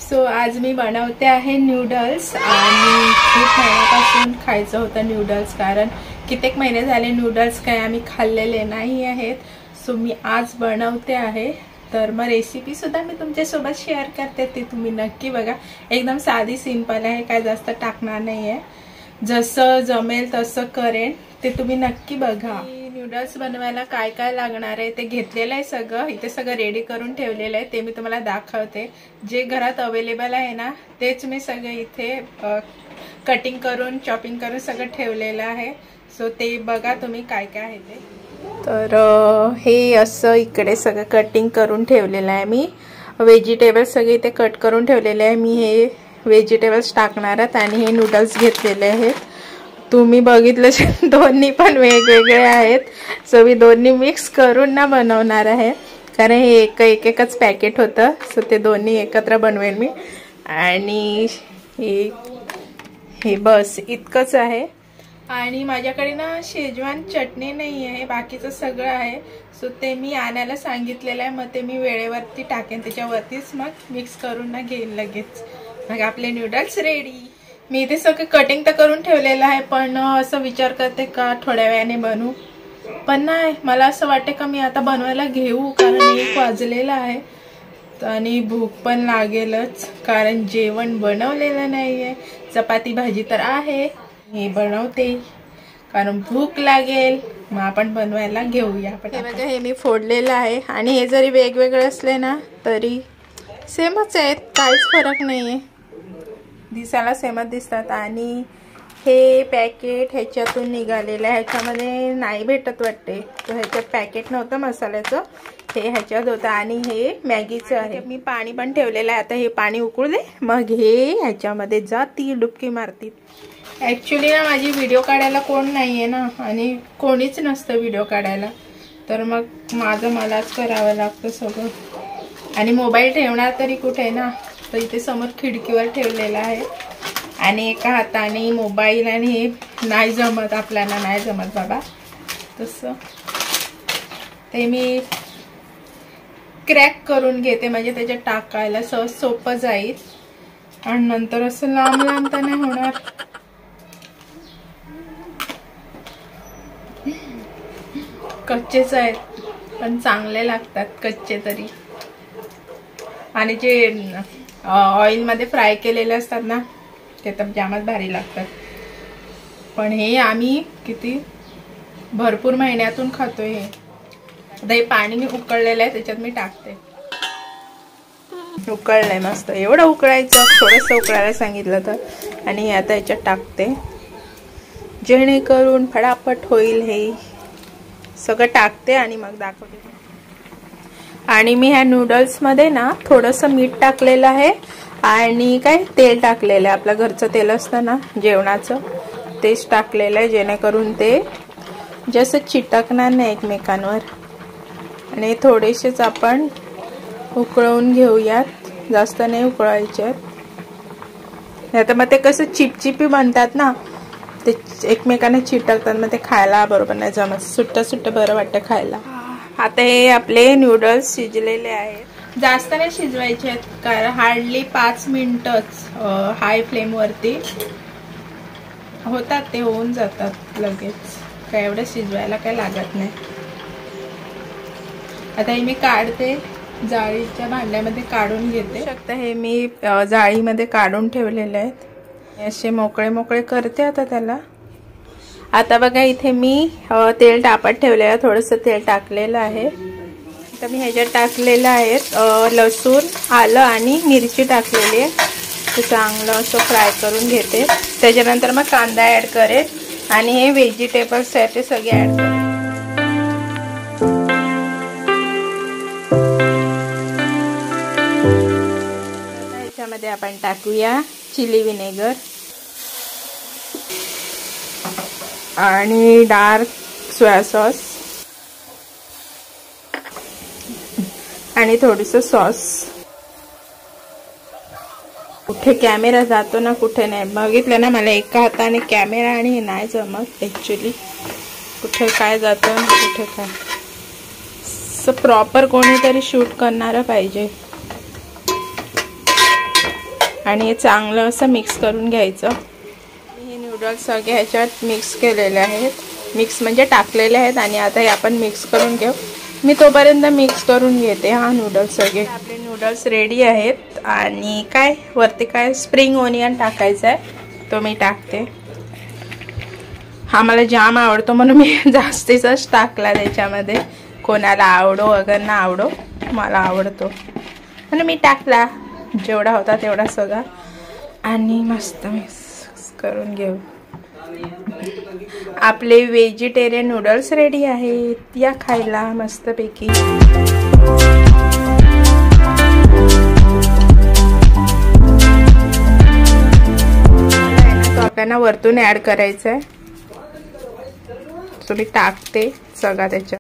So आज मी बनवते आहे नूडल्स आणि खूप महिन्यापासून खायचं होतं नूडल्स, कारण कित्येक महिने झाले नूडल्स काय आम्ही खाल्लेले नाही आहेत. सो मी आज बनवते आहे. तर मग रेसिपी सुद्धा मी तुमच्यासोबत शेअर करते, ती तुम्ही नक्की बघा. एकदम साधी सिंपल आहे, काय जास्त टाकणार नाही आहे. जसं जमेल तसं करेन ते तुम्ही नक्की बघा. नूडल्स बनवायला काय काय लागणार आहे ते घेतलेलं आहे सगळं. इथे सगळं रेडी करून ठेवलेलं आहे, ते मी तुम्हाला दाखवते. जे घरात अवेलेबल आहे ना तेच मी सगळं इथे कटिंग करून चॉपिंग करून सगळं ठेवलेलं आहे. सो ते बघा तुम्ही काय काय आहे ते. तर हे असं इकडे सगळं कटिंग करून ठेवलेलं आहे मी. व्हेजिटेबल्स सगळे इथे कट करून ठेवलेले आहे. मी हे व्हेजिटेबल्स टाकणार आहेत आणि हे नूडल्स घेतलेले आहेत. तुम्ही बघितलं दोन्ही पण वेगवेगळे आहेत. सो मी दोन्ही मिक्स करून ना बनवणार आहे, कारण हे एकच पॅकेट होतं. सो ते दोन्ही एकत्र बनवेल मी. आणि हे बस इतकंच आहे. आणि माझ्याकडे ना शेजवान चटणी नाही आहे, बाकीचं सगळं आहे. सो ते मी आणायला सांगितलेलं आहे. मग ते मी वेळेवरती टाकेन, त्याच्यावरतीच मग मिक्स करून ना घेईन लगेच. मग आपले नूडल्स रेडी. मी इथे सगळं कटिंग तर करून ठेवलेलं आहे, पण असं विचार करते का थोड्या वेळाने बनवू. पण नाही, मला असं वाटते का मी आता बनवायला घेऊ, कारण 1 वाजलेलं आहे आणि भूक पण लागेलच, कारण जेवण बनवलेलं नाही आहे. चपाती भाजी तर आहे, हे बनवते कारण भूक लागेल. मग आपण बनवायला घेऊया. हे बघा, हे मी फोडलेलं आहे. आणि हे जरी वेगवेगळे असले ना तरी सेमच आहेत, काहीच फरक नाही आहे. दिसायला सेमच दिसतात. आणि हे पॅकेट ह्याच्यातून निघालेलं आहे, ह्याच्यामध्ये नाही भेटत वाटते. तर ह्याच्यात पॅकेट नव्हतं मसाल्याचं, हे ह्याच्यात होतं. आणि हे मॅगीचं आहे. मी पाणी पण ठेवलेलं आहे, आता हे पाणी उकळू दे, मग हे ह्याच्यामध्ये जाती डुबकी मारतील. ॲक्च्युली ना माझी व्हिडिओ काढायला कोण नाही आहे ना, आणि कोणीच नसतं व्हिडिओ काढायला, तर मग माझं मलाच करावं लागतं सगळं. आणि मोबाईल ठेवणार तरी कुठे ना, तर इथे समोर खिडकीवर ठेवलेला आहे. आणि एका हाताने मोबाईल, आणि हे नाही जमत, आपल्याला नाही जमत बाबा तसं. ते मी क्रॅक करून घेते, म्हणजे त्याच्यात टाकायला सहज सोपं जाईल. आणि नंतर असं लांब लांब तर नाही होणार. कच्चेच आहेत पण चांगले लागतात कच्चे तरी. आणि जे ऑइलमध्ये फ्राय केलेले असतात ना ते तर जामच भारी लागतात. पण हे आम्ही किती भरपूर महिन्यातून खातोय हे. आता हे पाणी मी उकळलेलं आहे, त्याच्यात मी टाकते. उकळलंय मस्त, एवढं उकळायचं, थोडंसं उकळायला सांगितलं तर. आणि हे आता याच्यात टाकते, जेणेकरून फटाफट होईल. हे सगळं टाकते आणि मग दाखवते. आणि मी ह्या नूडल्समध्ये ना थोडंसं मीठ टाकलेलं आहे आणि काय तेल टाकलेलं आहे. आपलं घरचं तेल असतं ना जेवणाचं, तेच टाकलेलं आहे, जेणेकरून ते जसं चिटकणार नाही एकमेकांवर. आणि थोडेसेच आपण उकळवून घेऊयात, जास्त नाही उकळायचे. आता मग ते कसं चिपचिपी बनतात ना, ते एकमेकांना चिटकतात, मग ते खायला बरोबर नाही जमत. सुट्ट सुट्ट बरं वाटतं खायला. आता हे आपले नूडल्स शिजलेले आहेत. जास्त नाही शिजवायचे आहेत, कारण हार्डली 5 मिनिटच हाय फ्लेमवरती होतात, ते होऊन जातात लगेच. काय एवढं शिजवायला काय लागत नाही. आता हे मी काढते, जाळीच्या भांड्यामध्ये काढून घेते. शकता हे मी जाळीमध्ये काढून ठेवलेले आहेत. असे मोकळे मोकळे करते आता त्याला. आता बघा, इथे मी तेल तापत ठेवलेलं आहे, थोडंसं तेल टाकलेलं आहे. तर मी ह्याच्यात टाकलेलं आहे लसूण, आलं आणि मिरची टाकलेली आहे. ते चांगलं असं फ्राय करून घेते. त्याच्यानंतर मग कांदा ॲड करेन आणि हे व्हेजिटेबल्स आहेत ते सगळे ॲड करेन. ह्याच्यामध्ये आपण टाकूया चिली विनेगर आणि डार्क सोया सॉस आणि थोडंसं सॉस. कुठे कॅमेरा जातो ना, कुठे नाही. बघितलं ना, मला एका हाताने कॅमेरा आणि नाही जमत ॲक्च्युली. कुठे काय जातं ना कुठे काय. प्रॉपर कोणीतरी शूट करणारं पाहिजे. आणि हे चांगलं असं मिक्स करून घ्यायचं। हे नूडल्स सगळे ह्याच्यात मिक्स केलेले आहेत, मिक्स म्हणजे टाकलेले आहेत आणि आता हे आपण मिक्स करून घेऊ। मी तोपर्यंत मिक्स करून घेते हा नूडल्स सगळे। आपले नूडल्स रेडी आहेत आणि काय वरती काय स्प्रिंग ओनियन टाकायचं आहे, तो मी टाकते। हा मला जाम आवडतो म्हणून मी जास्तीचाच टाकला त्याच्यामध्ये। कोणाला आवडो अगर ना आवडो, मला आवडतो म्हणून मी टाकला जेवढा होता तेवढा सगळा आणि मस्त मिक्स करून घेऊ। आपले व्हेजिटेरियन नूडल्स रेडी आहेत, या खायला मस्तपैकी। तो आपल्याला वरतून ऍड करायचं आहे, सो मी टाकते सगळा त्याच्यात।